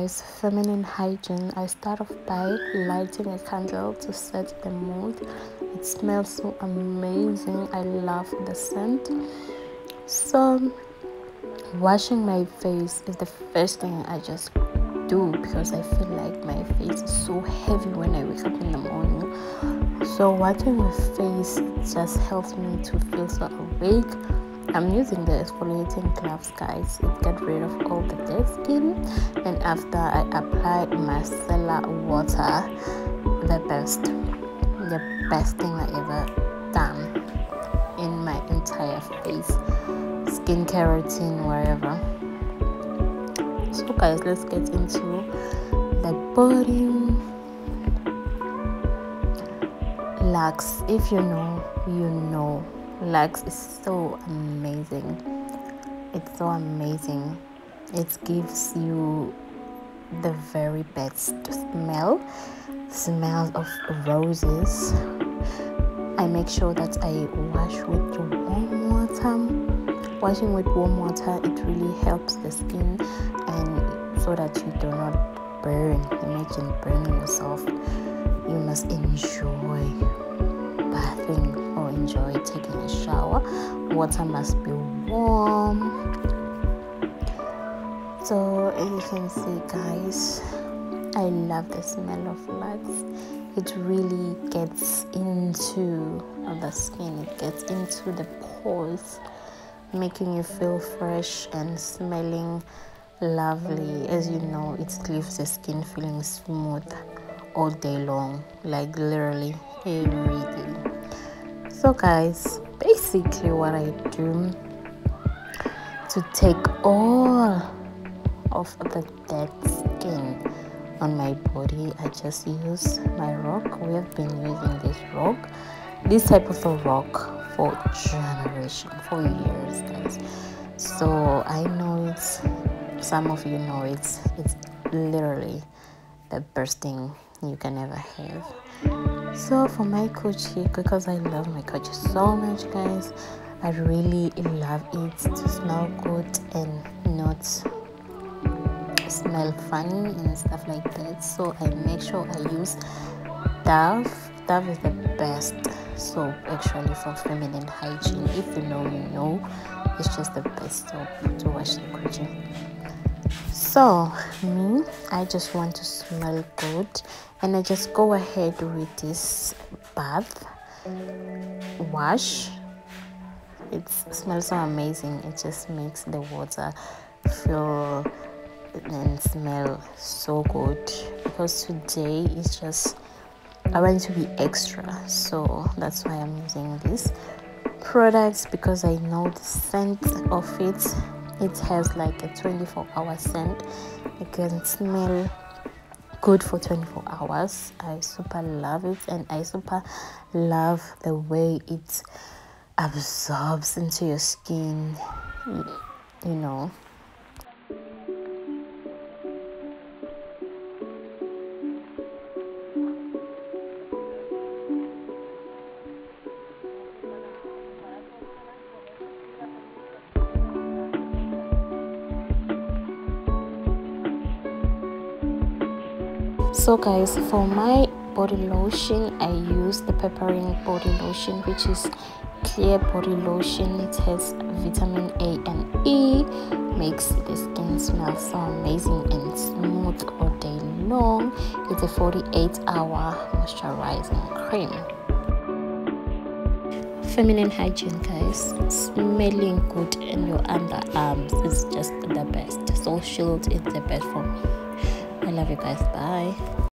guys, feminine hygiene. I start off by lighting a candle to set the mood. It smells so amazing. I love the scent. So washing my face is the first thing I just do because I feel like my face is so heavy when I wake up in the morning. So washing my face just helps me to feel so awake. I'm using the exfoliating gloves, guys. It gets rid of all the dead skin, and after I apply micellar water, the best thing I ever done in my entire face, skincare routine, wherever. So guys, let's get into the body. Lux, if you know, you know. Lux is so amazing. It's so amazing. It gives you the very best smells of roses. I make sure that I wash with warm water. Washing with warm water, it really helps the skin, and so that you do not burn. Imagine burning yourself. You must enjoy bathing or enjoy taking a shower. Water must be warm. So as you can see, guys, I love the smell of Lux. It really gets into the skin. It gets into the pores, making you feel fresh and smelling lovely. As you know, it leaves the skin feeling smooth all day long, like literally every day. So guys, basically what I do to take all of the dead skin on my body, I just use my rock. We have been using this type of a rock for generation, for years, guys. So I know some of you know it's literally the best thing you can ever have. So for my coochie, because I love my coochie so much, guys, I really love it to smell good and not smell funny and stuff like that. So I make sure I use Dove. Dove is the best soap actually for feminine hygiene. If you know, you know. It's just the best soap to wash the coochie. So me, I just want to smell good, and I just go ahead with this bath wash. It smells so amazing. It just makes the water feel and smell so good, because today is just, I want to be extra, so that's why I'm using these products, because I know the scent of it. It has like a 24-hour scent. It can smell good for 24 hours. I super love it, and I super love the way it absorbs into your skin, you know. So guys, for my body lotion, I use the peppering body lotion, which is clear body lotion. It has vitamin A and E, makes the skin smell so amazing and smooth all day long. It's a 48-hour moisturizing cream. Feminine hygiene, guys. Smelling good in your underarms is just the best. So Shield is the best for me. I love you guys. Bye.